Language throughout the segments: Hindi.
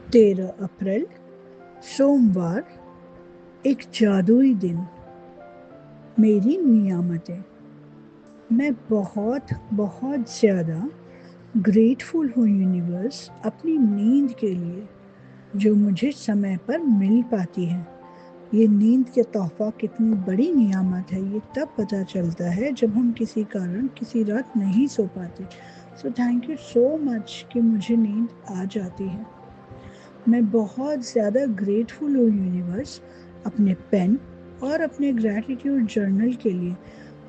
13 अप्रैल सोमवार। एक जादुई दिन। मेरी नियामतें। मैं बहुत बहुत ज़्यादा ग्रेटफुल हूँ यूनिवर्स अपनी नींद के लिए जो मुझे समय पर मिल पाती है। ये नींद का तोहफा कितनी बड़ी नियामत है ये तब पता चलता है जब हम किसी कारण किसी रात नहीं सो पाते। So thank you so much कि मुझे नींद आ जाती है। मैं बहुत ज़्यादा ग्रेटफुल हूँ यूनिवर्स अपने पेन और अपने ग्रैटिट्यूड जर्नल के लिए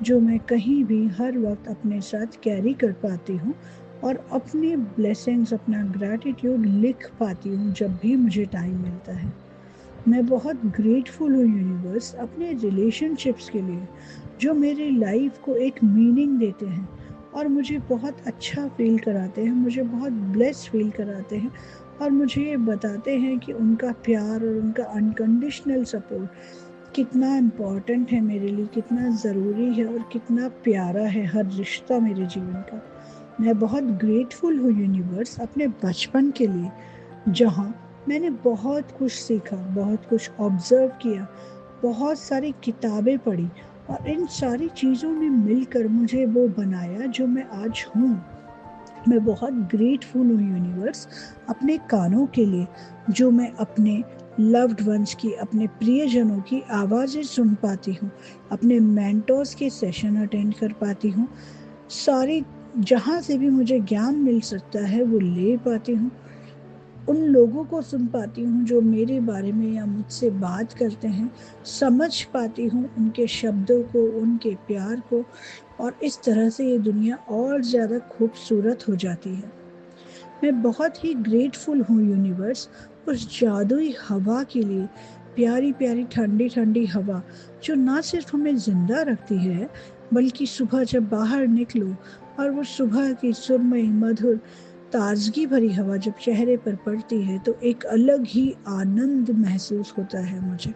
जो मैं कहीं भी हर वक्त अपने साथ कैरी कर पाती हूँ और अपनी ब्लेसिंग्स अपना ग्रैटिट्यूड लिख पाती हूँ जब भी मुझे टाइम मिलता है। मैं बहुत ग्रेटफुल हूँ यूनिवर्स अपने रिलेशनशिप्स के लिए जो मेरी लाइफ को एक मीनिंग देते हैं और मुझे बहुत अच्छा फील कराते हैं, मुझे बहुत ब्लेस फील कराते हैं और मुझे ये बताते हैं कि उनका प्यार और उनका अनकंडीशनल सपोर्ट कितना इम्पोर्टेंट है मेरे लिए, कितना ज़रूरी है और कितना प्यारा है हर रिश्ता मेरे जीवन का। मैं बहुत ग्रेटफुल हूँ यूनिवर्स अपने बचपन के लिए जहाँ मैंने बहुत कुछ सीखा, बहुत कुछ ऑब्जर्व किया, बहुत सारी किताबें पढ़ी और इन सारी चीज़ों ने मिलकर मुझे वो बनाया जो मैं आज हूँ। मैं बहुत ग्रेटफुल हूँ यूनिवर्स अपने कानों के लिए जो मैं अपने लव्ड वंस की, अपने प्रियजनों की आवाज़ें सुन पाती हूँ, अपने मेंटोर्स के सेशन अटेंड कर पाती हूँ, सारी जहाँ से भी मुझे ज्ञान मिल सकता है वो ले पाती हूँ, उन लोगों को सुन पाती हूँ जो मेरे बारे में या मुझसे बात करते हैं, समझ पाती हूँ उनके शब्दों को, उनके प्यार को और इस तरह से ये दुनिया और ज़्यादा खूबसूरत हो जाती है। मैं बहुत ही ग्रेटफुल हूँ यूनिवर्स उस जादुई हवा के लिए, प्यारी प्यारी ठंडी ठंडी हवा जो ना सिर्फ हमें जिंदा रखती है बल्कि सुबह जब बाहर निकलो और वो सुबह की सुरमई मधुर ताजगी भरी हवा जब चेहरे पर पड़ती है तो एक अलग ही आनंद महसूस होता है मुझे।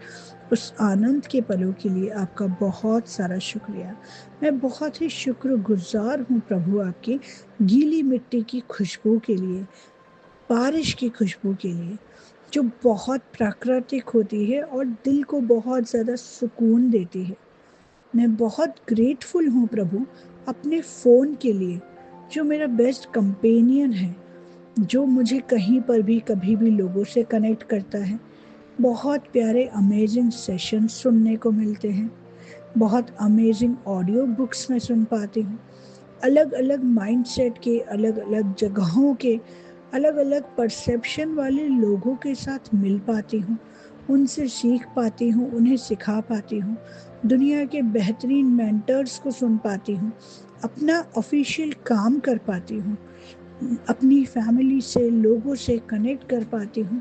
उस आनंद के पलों के लिए आपका बहुत सारा शुक्रिया। मैं बहुत ही शुक्रगुजार हूँ प्रभु आपकी गीली मिट्टी की खुशबू के लिए, बारिश की खुशबू के लिए जो बहुत प्राकृतिक होती है और दिल को बहुत ज़्यादा सुकून देती है। मैं बहुत ग्रेटफुल हूँ प्रभु अपने फ़ोन के लिए जो मेरा बेस्ट कंपेनियन है, जो मुझे कहीं पर भी कभी भी लोगों से कनेक्ट करता है। बहुत प्यारे अमेजिंग सेशन सुनने को मिलते हैं, बहुत अमेजिंग ऑडियो बुक्स मैं सुन पाती हूँ, अलग अलग माइंडसेट के, अलग अलग जगहों के, अलग अलग परसेप्शन वाले लोगों के साथ मिल पाती हूँ, उनसे सीख पाती हूँ, उन्हें सिखा पाती हूँ, दुनिया के बेहतरीन मेंटर्स को सुन पाती हूँ, अपना ऑफिशियल काम कर पाती हूँ, अपनी फैमिली से, लोगों से कनेक्ट कर पाती हूँ।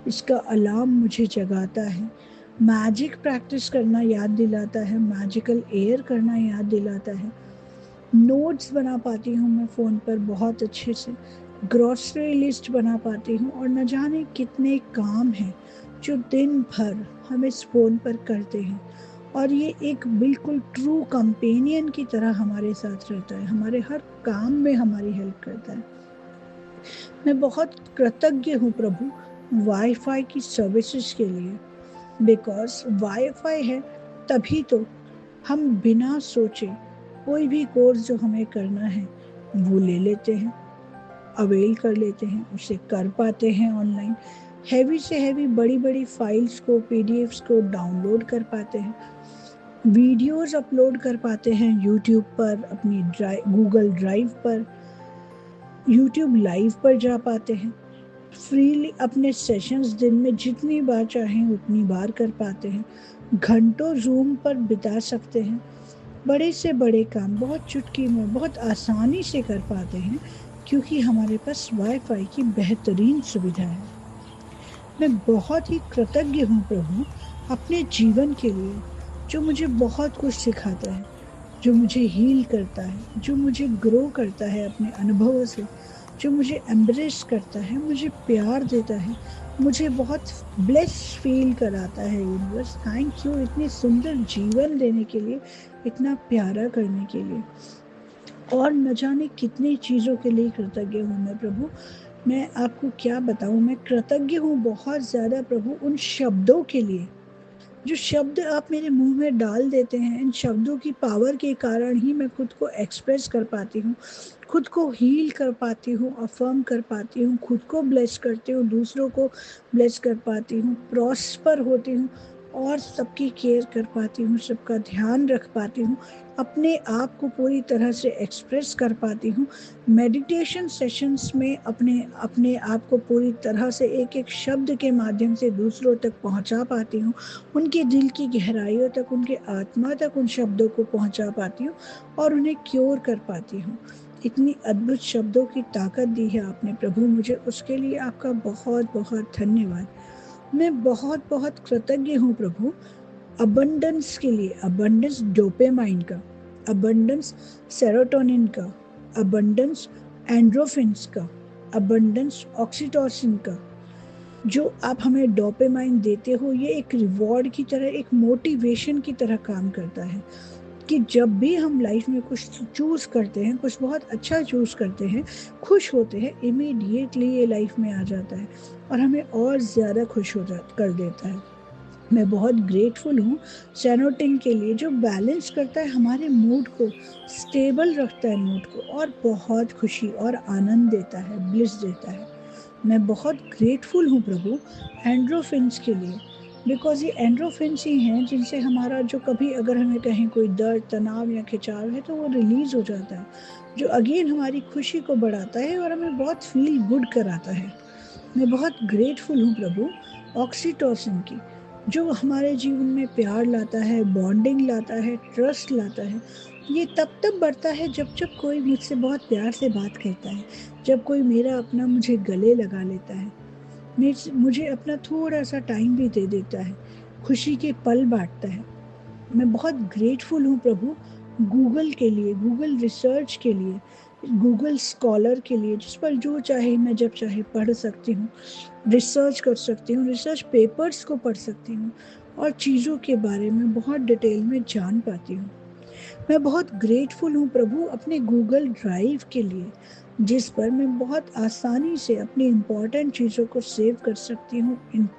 इसका अलार्म मुझे जगाता है, मैजिक प्रैक्टिस करना याद दिलाता है, मैजिकल एयर करना याद दिलाता है, नोट्स बना पाती हूँ मैं फ़ोन पर बहुत अच्छे से, ग्रॉसरी लिस्ट बना पाती हूँ और न जाने कितने काम हैं जो दिन भर हम इस फ़ोन पर करते हैं और ये एक बिल्कुल ट्रू कंपेनियन की तरह हमारे साथ रहता है, हमारे हर काम में हमारी हेल्प करता है। मैं बहुत कृतज्ञ हूँ प्रभु वाईफाई की सर्विसेज के लिए, बिकॉज वाईफाई है तभी तो हम बिना सोचे कोई भी कोर्स जो हमें करना है वो ले लेते हैं, अवेल कर लेते हैं, उसे कर पाते हैं ऑनलाइन। हैवी से हैवी बड़ी बड़ी फाइल्स को, पीडीएफ्स को डाउनलोड कर पाते हैं, वीडियोस अपलोड कर पाते हैं यूट्यूब पर, अपनी गूगल ड्राइव पर, यूट्यूब लाइव पर जा पाते हैं, फ्रीली अपने सेशंस दिन में जितनी बार चाहें उतनी बार कर पाते हैं, घंटों जूम पर बिता सकते हैं, बड़े से बड़े काम बहुत चुटकी में बहुत आसानी से कर पाते हैं क्योंकि हमारे पास वाईफाई की बेहतरीन सुविधा है। मैं बहुत ही कृतज्ञ हूँ प्रभु अपने जीवन के लिए जो मुझे बहुत कुछ सिखाता है, जो मुझे हील करता है, जो मुझे ग्रो करता है अपने अनुभवों से, जो मुझे एम्ब्रेस करता है, मुझे प्यार देता है, मुझे बहुत ब्लेस फील कराता है। यूनिवर्स थैंक यू इतनी सुंदर जीवन देने के लिए, इतना प्यारा करने के लिए और न जाने कितनी चीज़ों के लिए कृतज्ञ हूँ मैं प्रभु मैं आपको क्या बताऊं, मैं कृतज्ञ हूँ बहुत ज़्यादा प्रभु उन शब्दों के लिए जो शब्द आप मेरे मुंह में डाल देते हैं। इन शब्दों की पावर के कारण ही मैं खुद को एक्सप्रेस कर पाती हूँ, खुद को हील कर पाती हूँ, अफर्म कर पाती हूँ, खुद को ब्लेस करती हूँ, दूसरों को ब्लेस कर पाती हूँ, प्रॉस्पर होती हूँ और सबकी केयर कर पाती हूँ, सबका ध्यान रख पाती हूँ, अपने आप को पूरी तरह से एक्सप्रेस कर पाती हूँ। मेडिटेशन सेशंस में अपने अपने आप को पूरी तरह से एक एक शब्द के माध्यम से दूसरों तक पहुँचा पाती हूँ, उनके दिल की गहराइयों तक, उनके आत्मा तक उन शब्दों को पहुँचा पाती हूँ और उन्हें क्योर कर पाती हूँ। इतनी अद्भुत शब्दों की ताकत दी है आपने प्रभु मुझे, उसके लिए आपका बहुत बहुत धन्यवाद। मैं बहुत बहुत कृतज्ञ हूँ प्रभु अबंडेंस के लिए, अबंडेंस डोपामाइन का, अबंडेंस सेरोटोनिन का, अबंडेंस एंड्रोफिन्स का, अबंडेंस ऑक्सीटोसिन का। जो आप हमें डोपामाइन देते हो ये एक रिवॉर्ड की तरह, एक मोटिवेशन की तरह काम करता है कि जब भी हम लाइफ में कुछ चूज करते हैं, कुछ बहुत अच्छा चूज करते हैं, खुश होते हैं, इमीडिएटली ये लाइफ में आ जाता है और हमें और ज़्यादा खुश हो जा कर देता है। मैं बहुत ग्रेटफुल हूँ सेरोटोनिन के लिए जो बैलेंस करता है हमारे मूड को, स्टेबल रखता है मूड को और बहुत खुशी और आनंद देता है, ब्लिस देता है। मैं बहुत ग्रेटफुल हूँ प्रभु एंड्रोफिन्स के लिए, बिकॉज ये एंड्रोफिन्स ही हैं जिनसे हमारा जो कभी अगर हमें कहीं कोई दर्द, तनाव या खिंचाव है तो वो रिलीज हो जाता है, जो अगेन हमारी खुशी को बढ़ाता है और हमें बहुत फील गुड कराता है। मैं बहुत ग्रेटफुल हूँ प्रभु ऑक्सीटोसिन की, जो हमारे जीवन में प्यार लाता है, बॉन्डिंग लाता है, ट्रस्ट लाता है। ये तब बढ़ता है जब जब कोई मुझसे बहुत प्यार से बात करता है, जब कोई मेरा अपना मुझे गले लगा लेता है, मुझे अपना थोड़ा सा टाइम भी दे देता है, खुशी के पल बांटता है। मैं बहुत ग्रेटफुल हूँ प्रभु गूगल के लिए, गूगल रिसर्च के लिए, गूगल स्कॉलर के लिए, जिस पर जो चाहे मैं जब चाहे पढ़ सकती हूँ, रिसर्च कर सकती हूँ, रिसर्च पेपर्स को पढ़ सकती हूँ और चीज़ों के बारे में बहुत डिटेल में जान पाती हूँ। मैं बहुत ग्रेटफुल हूँ प्रभु अपने गूगल ड्राइव के लिए, जिस पर मैं बहुत आसानी से अपनी इम्पोर्टेंट चीज़ों को सेव कर सकती हूँ,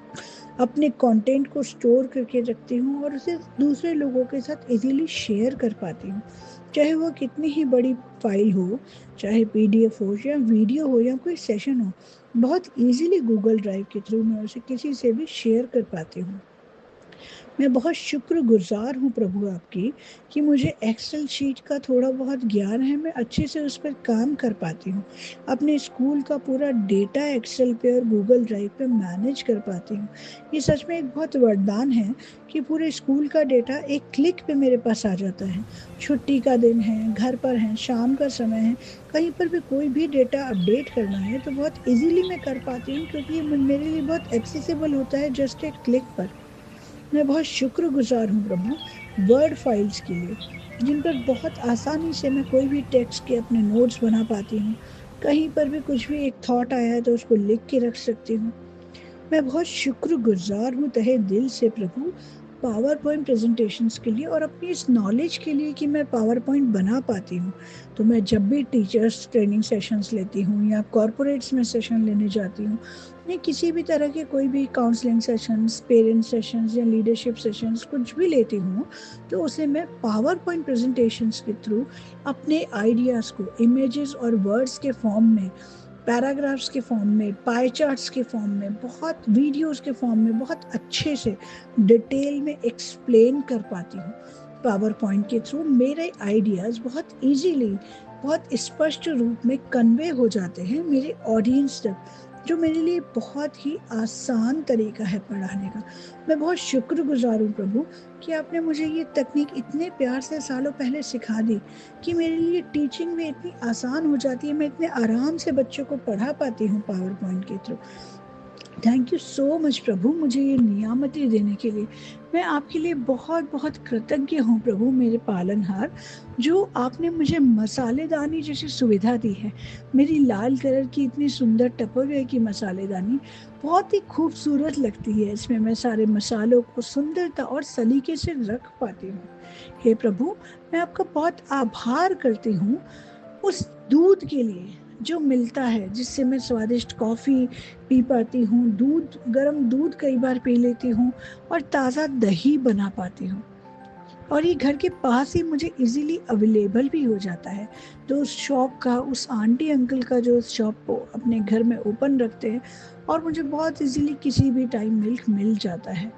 अपने कंटेंट को स्टोर करके रखती हूँ और उसे दूसरे लोगों के साथ इजीली शेयर कर पाती हूँ। चाहे वो कितनी ही बड़ी फाइल हो, चाहे पीडीएफ हो या वीडियो हो या कोई सेशन हो, बहुत इजीली गूगल ड्राइव के थ्रू मैं उसे किसी से भी शेयर कर पाती हूँ। मैं बहुत शुक्रगुजार हूँ प्रभु आपकी कि मुझे एक्सेल शीट का थोड़ा बहुत ज्ञान है, मैं अच्छे से उस पर काम कर पाती हूँ, अपने स्कूल का पूरा डेटा एक्सेल पे और गूगल ड्राइव पे मैनेज कर पाती हूँ। ये सच में एक बहुत वरदान है कि पूरे स्कूल का डेटा एक क्लिक पे मेरे पास आ जाता है। छुट्टी का दिन है, घर पर हैं, शाम का समय है, कहीं पर भी कोई भी डेटा अपडेट करना है तो बहुत इजीली मैं कर पाती हूँ, क्योंकि ये मेरे लिए बहुत एक्सेसिबल होता है जस्ट एक क्लिक पर। मैं बहुत शुक्रगुजार हूँ प्रभु वर्ड फाइल्स के लिए, जिन पर बहुत आसानी से मैं कोई भी टेक्स्ट के अपने नोट्स बना पाती हूँ। कहीं पर भी कुछ भी एक थॉट आया है तो उसको लिख के रख सकती हूँ। मैं बहुत शुक्रगुजार हूँ तहे दिल से प्रभु पावर पॉइंट प्रेजेंटेशंस के लिए और अपनी इस नॉलेज के लिए कि मैं पावर पॉइंट बना पाती हूँ। तो मैं जब भी टीचर्स ट्रेनिंग सेशंस लेती हूँ या कॉरपोरेट्स में सेशन लेने जाती हूँ या किसी भी तरह के कोई भी काउंसलिंग सेशंस, पेरेंट सेशंस या लीडरशिप सेशंस कुछ भी लेती हूँ, तो उसे मैं पावर पॉइंट प्रेजेंटेशंस के थ्रू अपने आइडियाज़ को इमेजेस और वर्ड्स के फॉर्म में, पैराग्राफ्स के फॉर्म में, पाई चार्ट्स के फॉर्म में, बहुत वीडियोस के फॉर्म में बहुत अच्छे से डिटेल में एक्सप्लेन कर पाती हूँ। पावर पॉइंट के थ्रू मेरे आइडियाज़ बहुत इजीली, बहुत स्पष्ट रूप में कन्वे हो जाते हैं मेरे ऑडियंस तक, जो मेरे लिए बहुत ही आसान तरीका है पढ़ाने का। मैं बहुत शुक्रगुजार हूँ प्रभु कि आपने मुझे ये तकनीक इतने प्यार से सालों पहले सिखा दी कि मेरे लिए टीचिंग में इतनी आसान हो जाती है, मैं इतने आराम से बच्चों को पढ़ा पाती हूँ पावर पॉइंट के through. Thank you so much प्रभु मुझे ये नियामतें देने के लिए। मैं आपके लिए बहुत बहुत कृतज्ञ हूँ प्रभु मेरे पालनहार, जो आपने मुझे मसालेदानी जैसी सुविधा दी है। मेरी लाल कलर की इतनी सुंदर टपरवेयर की मसालेदानी बहुत ही खूबसूरत लगती है, इसमें मैं सारे मसालों को सुंदरता और सलीके से रख पाती हूँ। हे प्रभु मैं आपका बहुत आभार करती हूँ उस दूध के लिए जो मिलता है, जिससे मैं स्वादिष्ट कॉफ़ी पी पाती हूँ, गर्म दूध कई बार पी लेती हूँ और ताज़ा दही बना पाती हूँ। और ये घर के पास ही मुझे इजीली अवेलेबल भी हो जाता है। तो उस शॉप का, उस आंटी अंकल का जो उस शॉप को अपने घर में ओपन रखते हैं, और मुझे बहुत इजीली किसी भी टाइम मिल्क मिल जाता है।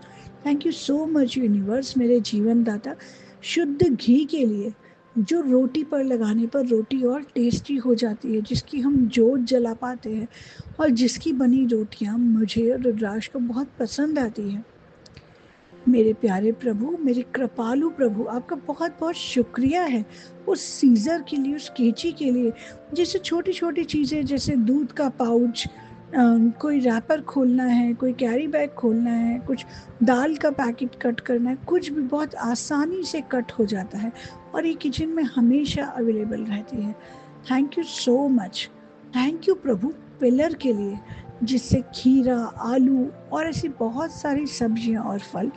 Thank you so much universe, मेरे जीवन दाता, शुद्ध घी के लिए, जो रोटी पर लगाने पर रोटी और टेस्टी हो जाती है, जिसकी हम जोत जला पाते हैं, और जिसकी बनी रोटियां मुझे और रुद्राक्ष को बहुत पसंद आती हैं। मेरे प्यारे प्रभु, मेरे कृपालु प्रभु, आपका बहुत बहुत शुक्रिया है उस सीजर के लिए, उस कैंची के लिए, जैसे छोटी छोटी चीज़ें, जैसे दूध का पाउच, कोई रैपर खोलना है, कोई कैरी बैग खोलना है, कुछ दाल का पैकेट कट करना है, कुछ भी बहुत आसानी से कट हो जाता है और ये किचन में हमेशा अवेलेबल रहती है। Thank you so much. Thank you Prabhu pillar के लिए, जिससे खीरा, आलू और ऐसी बहुत सारी सब्जियां और फल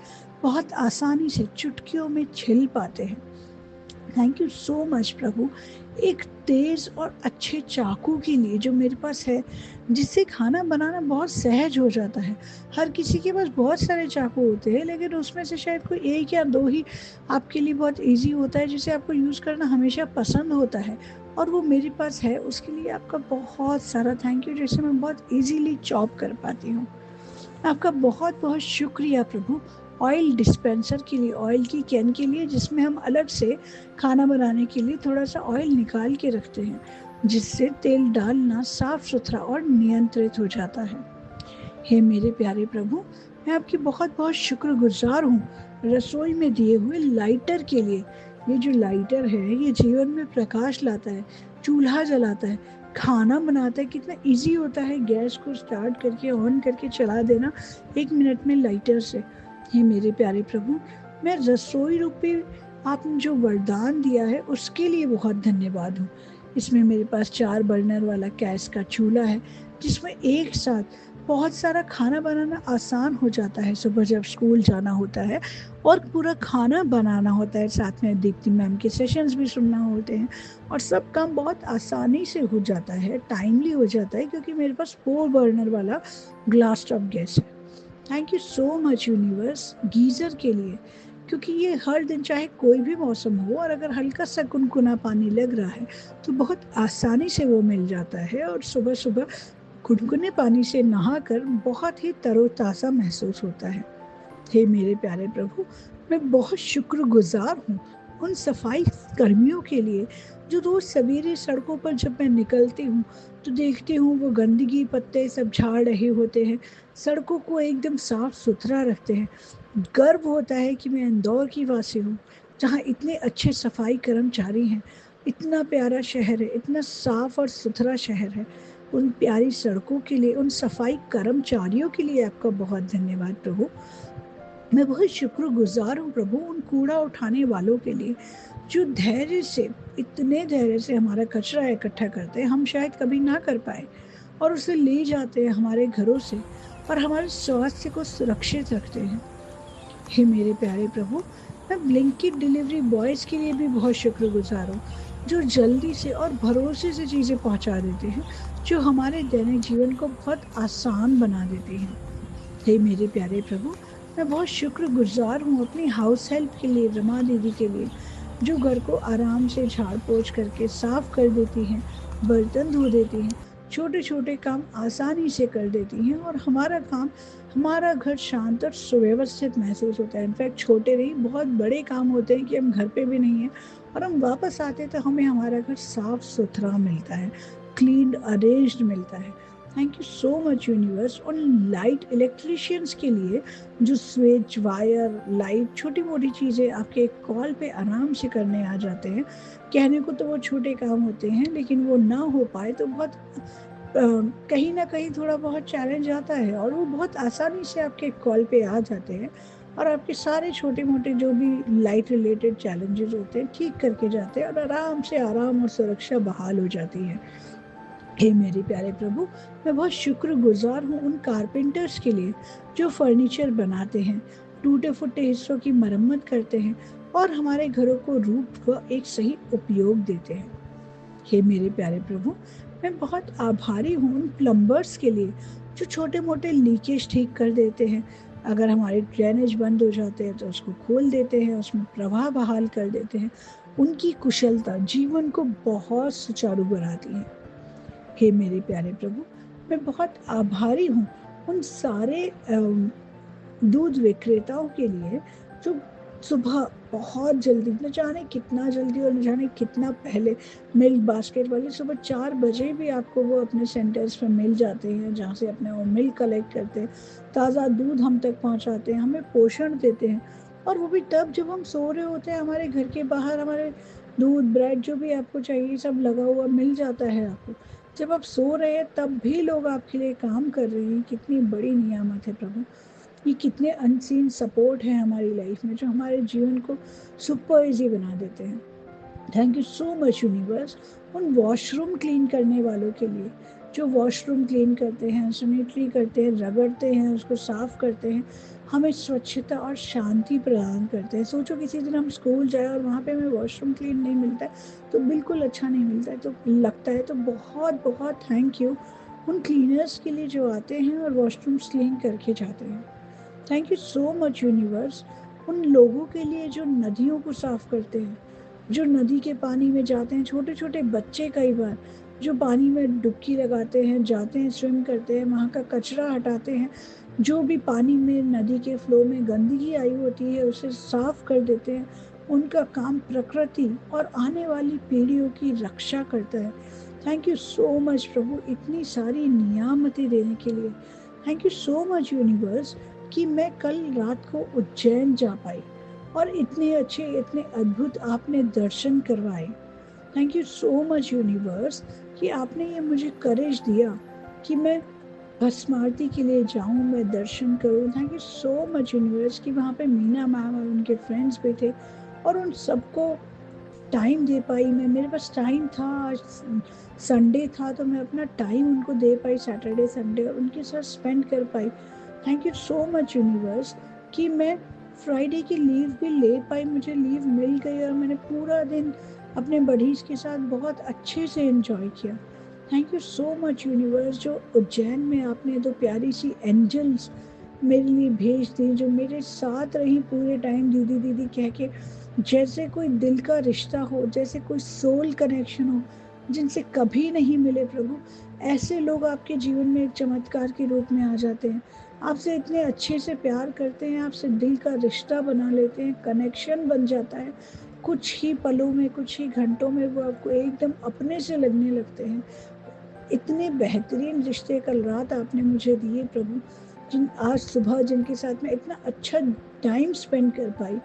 बहुत आसानी से चुटकियों में छिल पाते हैं। थैंक यू सो मच प्रभु एक तेज और अच्छे चाकू के लिए जो मेरे पास है, जिससे खाना बनाना बहुत सहज हो जाता है। हर किसी के पास बहुत सारे चाकू होते हैं, लेकिन उसमें से शायद कोई एक या दो ही आपके लिए बहुत इजी होता है, जिसे आपको यूज़ करना हमेशा पसंद होता है, और वो मेरे पास है। उसके लिए आपका बहुत सारा थैंक यू, जैसे मैं बहुत इजीली चॉप कर पाती हूँ। आपका बहुत बहुत शुक्रिया प्रभु ऑयल डिस्पेंसर के लिए, ऑयल की कैन के लिए, जिसमें हम अलग से खाना बनाने के लिए थोड़ा सा ऑयल निकाल के रखते हैं, जिससे तेल डालना साफ सुथरा और नियंत्रित हो जाता है। हे मेरे प्यारे प्रभु, मैं आपकी बहुत बहुत शुक्रगुजार हूँ रसोई में दिए हुए लाइटर के लिए। ये जो लाइटर है, ये जीवन में प्रकाश लाता है, चूल्हा जलाता है, खाना बनाता है। कितना इजी होता है गैस को स्टार्ट करके ऑन करके चला देना 1 मिनट में लाइटर से। हे मेरे प्यारे प्रभु, मैं रसोई रूपी आपने जो वरदान दिया है उसके लिए बहुत धन्यवाद हूँ। इसमें मेरे पास 4 बर्नर वाला गैस का चूल्हा है, जिसमें एक साथ बहुत सारा खाना बनाना आसान हो जाता है। सुबह जब स्कूल जाना होता है और पूरा खाना बनाना होता है, साथ में दीप्ति मैम के सेशंस भी सुनना होते हैं, और सब काम बहुत आसानी से हो जाता है, टाइमली हो जाता है, क्योंकि मेरे पास 4 बर्नर वाला ग्लास टॉप गैस है। Thank you so much universe geyser के लिए, क्योंकि ये हर दिन चाहे कोई भी मौसम हो, और अगर हल्का सा गुनगुना पानी लग रहा है तो बहुत आसानी से वो मिल जाता है, और सुबह सुबह गुनगुने पानी से नहाकर बहुत ही तरोताज़ा महसूस होता है। हे मेरे प्यारे प्रभु, मैं बहुत शुक्रगुजार हूँ उन सफाई कर्मियों के लिए, जो रोज़ सवेरे सड़कों पर जब मैं निकलती हूँ तो देखती हूँ वो गंदगी पत्ते सब झाड़ रहे होते हैं, सड़कों को एकदम साफ सुथरा रखते हैं। गर्व होता है कि मैं इंदौर की वासी हूँ, जहाँ इतने अच्छे सफाई कर्मचारी हैं। इतना प्यारा शहर है, इतना साफ और सुथरा शहर है। उन प्यारी सड़कों के लिए, उन सफाई कर्मचारियों के लिए आपका बहुत धन्यवाद प्रभु। मैं बहुत शुक्रगुजार हूँ प्रभु उन कूड़ा उठाने वालों के लिए, जो धैर्य से, इतने धैर्य से हमारा कचरा इकट्ठा करते हैं, हम शायद कभी ना कर पाए, और उसे ले जाते हैं हमारे घरों से, और हमारे स्वास्थ्य को सुरक्षित रखते हैं। हे मेरे प्यारे प्रभु, मैं ब्लिंकिट डिलीवरी बॉयज़ के लिए भी बहुत शुक्रगुजार हूँ, जो जल्दी से और भरोसे से चीज़ें पहुँचा देते हैं, जो हमारे दैनिक जीवन को बहुत आसान बना देते हैं। हे मेरे प्यारे प्रभु, मैं बहुत शुक्रगुजार हूँ अपनी हाउस हेल्प के लिए, रमा दीदी के लिए, जो घर को आराम से झाड़ पोंछ करके साफ कर देती हैं, बर्तन धो देती हैं, छोटे छोटे काम आसानी से कर देती हैं, और हमारा घर शांत और सुव्यवस्थित महसूस होता है। इनफैक्ट छोटे नहीं, बहुत बड़े काम होते हैं कि हम घर पे भी नहीं हैं, और हम वापस आते तो हमें हमारा घर साफ सुथरा मिलता है, क्लीन अरेंज्ड मिलता है। Thank you so much universe उन लाइट इलेक्ट्रिशियंस के लिए, जो स्विच, वायर, लाइट, छोटी मोटी चीज़ें आपके कॉल पे आराम से करने आ जाते हैं। कहने को तो वो छोटे काम होते हैं, लेकिन वो ना हो पाए तो बहुत कहीं ना कहीं थोड़ा बहुत चैलेंज आता है, और वो बहुत आसानी से आपके कॉल पे आ जाते हैं, और आपके सारे छोटे मोटे जो भी लाइट रिलेटेड चैलेंजेस होते हैं ठीक करके जाते हैं, और आराम से आराम और सुरक्षा बहाल हो जाती है। हे मेरे प्यारे प्रभु, मैं बहुत शुक्रगुजार हूँ उन कारपेंटर्स के लिए, जो फर्नीचर बनाते हैं, टूटे फूटे हिस्सों की मरम्मत करते हैं, और हमारे घरों को रूप व एक सही उपयोग देते हैं। हे मेरे प्यारे प्रभु, मैं बहुत आभारी हूँ उन प्लम्बर्स के लिए जो छोटे मोटे लीकेज ठीक कर देते हैं। अगर हमारे ड्रेनेज बंद हो जाते हैं तो उसको खोल देते हैं, उसमें प्रवाह बहाल कर देते हैं। उनकी कुशलता जीवन को बहुत सुचारू बनाती है। हे मेरे प्यारे प्रभु, मैं बहुत आभारी हूँ उन सारे दूध विक्रेताओं के लिए जो सुबह बहुत जल्दी, न जाने कितना जल्दी और न जाने कितना पहले, मिल्क बास्केट वाले सुबह 4 बजे भी आपको वो अपने सेंटर्स पे मिल जाते हैं, जहाँ से अपने वो मिल्क कलेक्ट करते हैं, ताज़ा दूध हम तक पहुँचाते हैं, हमें पोषण देते हैं। और वो भी तब जब हम सो रहे होते हैं। हमारे घर के बाहर हमारे दूध, ब्रेड जो भी आपको चाहिए सब लगा हुआ मिल जाता है आपको। जब आप सो रहे हैं तब भी लोग आपके लिए काम कर रहे हैं। कितनी बड़ी नियामत है प्रभु। ये कितने अनसीन सपोर्ट है हमारी लाइफ में जो हमारे जीवन को सुपर इजी बना देते हैं। Thank you so much universe उन वॉशरूम क्लीन करने वालों के लिए जो वॉशरूम क्लीन करते हैं, सैनिटरी करते हैं, रगड़ते हैं, उसको साफ करते हैं, हमें स्वच्छता और शांति प्रदान करते हैं। सोचो किसी दिन हम स्कूल जाए और वहाँ पे हमें वॉशरूम क्लीन नहीं मिलता है तो बिल्कुल अच्छा नहीं मिलता है, तो लगता है। तो बहुत बहुत थैंक यू उन क्लीनर्स के लिए जो आते हैं और वॉशरूम्स क्लीन करके जाते हैं। Thank you so much universe उन लोगों के लिए जो नदियों को साफ करते हैं, जो नदी के पानी में जाते हैं। छोटे छोटे बच्चे कई बार जो पानी में डुबकी लगाते हैं, जाते हैं, स्विम करते हैं, वहाँ का कचरा हटाते हैं, जो भी पानी में नदी के फ्लो में गंदगी आई होती है उसे साफ कर देते हैं। उनका काम प्रकृति और आने वाली पीढ़ियों की रक्षा करता है। थैंक यू सो मच प्रभु इतनी सारी नियामतें देने के लिए। Thank you so much universe कि मैं कल रात को उज्जैन जा पाई और इतने अच्छे, इतने अद्भुत आपने दर्शन करवाए। Thank you so much universe कि आपने ये मुझे करेज दिया कि मैं भस्म आरती के लिए जाऊं, मैं दर्शन करूं। Thank you so much universe कि वहाँ पे मीना मैम और उनके फ्रेंड्स भी थे और उन सबको टाइम दे पाई मैं। मेरे पास टाइम था, आज संडे था तो मैं अपना टाइम उनको दे पाई, सैटरडे संडे, और उनके साथ स्पेंड कर पाई। Thank you so much universe कि मैं फ्राइडे की लीव भी ले पाई, मुझे लीव मिल गई और मैंने पूरा दिन अपने बडीज के साथ बहुत अच्छे से एंजॉय किया। Thank you so much universe जो उज्जैन में आपने दो प्यारी सी एंजल्स मेरे लिए भेज दी, जो मेरे साथ रही पूरे टाइम, दीदी दीदी कह के। जैसे कोई दिल का रिश्ता हो, जैसे कोई सोल कनेक्शन हो, जिनसे कभी नहीं मिले प्रभु। ऐसे लोग आपके जीवन में एक चमत्कार के रूप में आ जाते हैं, आपसे इतने अच्छे से प्यार करते हैं, आपसे दिल का रिश्ता बना लेते हैं, कनेक्शन बन जाता है। कुछ ही पलों में, कुछ ही घंटों में वो आपको एकदम अपने से लगने लगते हैं। इतने बेहतरीन रिश्ते कल रात आपने मुझे दिए प्रभु, जिन आज सुबह जिनके साथ मैं इतना अच्छा टाइम स्पेंड कर पाई,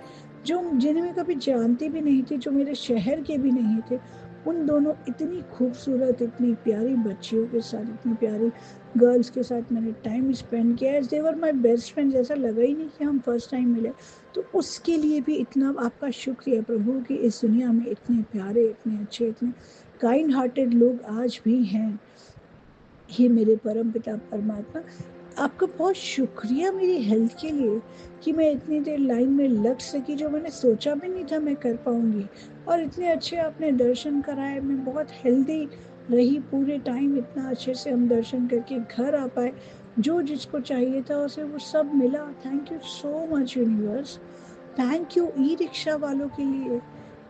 जो जिन्हें मैं कभी जानती भी नहीं थी, जो मेरे शहर के भी नहीं थे। उन दोनों इतनी खूबसूरत, इतनी प्यारी बच्चियों के साथ, इतनी प्यारी गर्ल्स के साथ मैंने टाइम स्पेंड किया। As they were my best friend, जैसा लगा ही नहीं कि हम फर्स्ट टाइम मिले। तो उसके लिए भी इतना आपका शुक्रिया प्रभु कि इस दुनिया में इतने प्यारे, इतने अच्छे, इतने काइंड हार्टेड लोग आज भी हैं। हे मेरे परम पिता परमात्मा, आपका बहुत शुक्रिया मेरी हेल्थ के लिए कि मैं इतनी देर लाइन में लग सकी, जो मैंने सोचा भी नहीं था मैं कर पाऊंगी। और इतने अच्छे आपने दर्शन कराए, मैं बहुत हेल्दी रही पूरे टाइम, इतना अच्छे से हम दर्शन करके घर आ पाए। जो जिसको चाहिए था उसे वो सब मिला। Thank you so much universe. Thank you e rickshaw वालों के लिए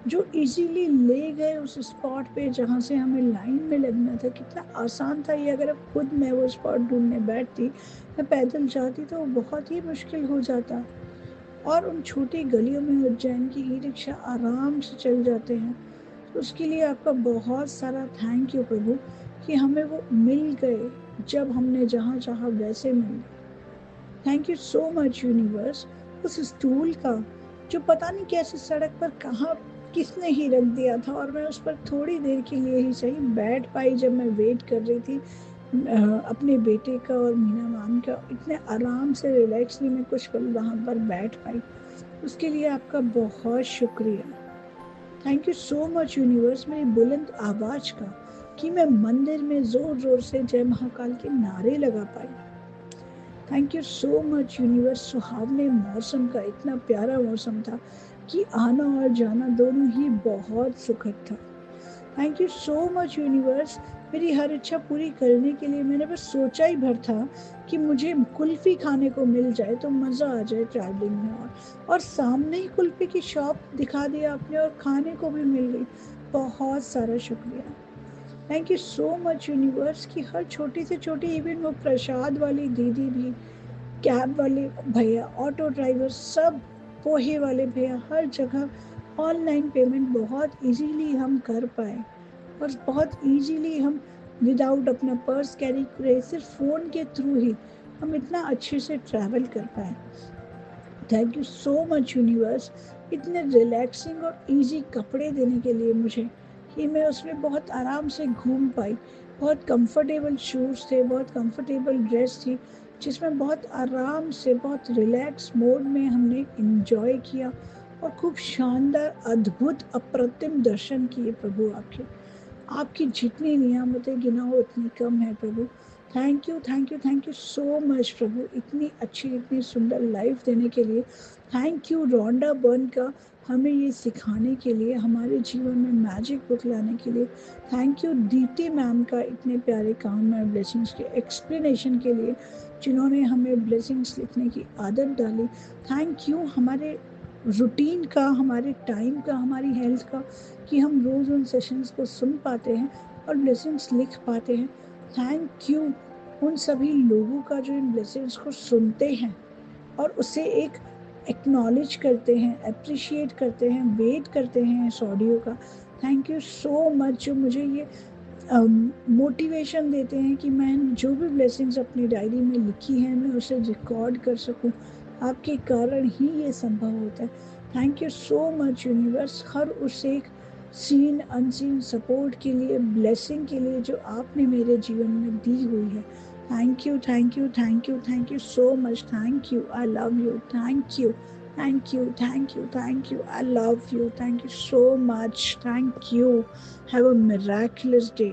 जो इजीली ले गए उस स्पॉट पे जहाँ से हमें लाइन में लगना था। कितना आसान था ये। अगर अब खुद मैं वो स्पॉट ढूंढने बैठती, मैं पैदल जाती तो बहुत ही मुश्किल हो जाता। और उन छोटी गलियों में उज्जैन की ई रिक्शा आराम से चल जाते हैं। तो उसके लिए आपका बहुत सारा थैंक यू प्रभु कि हमें वो मिल गए जब हमने जहाँ चाहा वैसे मिल गए। Thank you so much universe उस स्टूल का जो पता नहीं कैसे सड़क पर कहाँ किसने ही रख दिया था, और मैं उस पर थोड़ी देर के लिए ही सही बैठ पाई जब मैं वेट कर रही थी अपने बेटे का और मीना मैम का। इतने आराम से रिलैक्सली मैं कुछ पल वहाँ पर बैठ पाई। उसके लिए आपका बहुत शुक्रिया। Thank you so much universe मेरी बुलंद आवाज का कि मैं मंदिर में जोर जोर से जय महाकाल के नारे लगा पाई। Thank you so much universe सुहावने मौसम का, इतना प्यारा मौसम था कि आना और जाना दोनों ही बहुत सुखद था। Thank you so much universe मेरी हर इच्छा पूरी करने के लिए मैंने बस सोचा ही भर था कि मुझे कुल्फ़ी खाने को मिल जाए तो मज़ा आ जाए ट्रैवलिंग में। और सामने ही कुल्फ़ी की शॉप दिखा दिया आपने और खाने को भी मिल गई। बहुत सारा शुक्रिया। Thank you so much universe कि हर छोटी से छोटी, इवन वो प्रसाद वाली दीदी भी, कैब वाले भैया, ऑटो ड्राइवर, सब पोहे वाले भैया, हर जगह ऑनलाइन पेमेंट बहुत इजीली हम कर पाए। और बहुत इजीली हम विदाउट अपना पर्स कैरी करे, सिर्फ फ़ोन के थ्रू ही हम इतना अच्छे से ट्रैवल कर पाए। Thank you so much universe, इतने रिलैक्सिंग और इजी कपड़े देने के लिए मुझे कि मैं उसमें बहुत आराम से घूम पाई। बहुत कंफर्टेबल शूज़ थे, बहुत कंफर्टेबल ड्रेस थी, जिसमें बहुत आराम से, बहुत रिलैक्स मोड में हमने इंजॉय किया और खूब शानदार, अद्भुत, अप्रतिम दर्शन किए प्रभु आपके। आपकी जितनी नियामतें गिनाओ उतनी कम है प्रभु। Thank you, thank you, thank you so much प्रभु, इतनी अच्छी, इतनी सुंदर लाइफ देने के लिए। थैंक यू रोंडा बर्न का, हमें ये सिखाने के लिए, हमारे जीवन में मैजिक बुक लाने के लिए। थैंक यू दीप्ति मैम का, इतने प्यारे काम में ब्लेसिंग्स के एक्सप्लेनेशन के लिए, जिन्होंने हमें ब्लेसिंग्स लिखने की आदत डाली। थैंक यू हमारे रूटीन का, हमारे टाइम का, हमारी हेल्थ का, कि हम रोज़ उन सेशंस को सुन पाते हैं और ब्लेसिंग्स लिख पाते हैं। थैंक यू उन सभी लोगों का जो इन ब्लेसिंग्स को सुनते हैं और उसे एक एक्नॉलेज करते हैं, अप्रिशिएट करते हैं, वेट करते हैं इस ऑडियो का। थैंक यू सो मच, जो मुझे ये मोटिवेशन देते हैं कि मैं जो भी ब्लेसिंग्स अपनी डायरी में लिखी हैं मैं उसे रिकॉर्ड कर सकूं। आपके कारण ही ये संभव होता है। Thank you so much universe, हर उस एक सीन अनसीन सपोर्ट के लिए, ब्लेसिंग के लिए जो आपने मेरे जीवन में दी हुई है। Thank you, thank you, thank you, thank you so much. Thank you, I love you. Thank you, thank you, thank you, thank you, I love you, thank you so much, thank you, have a miraculous day.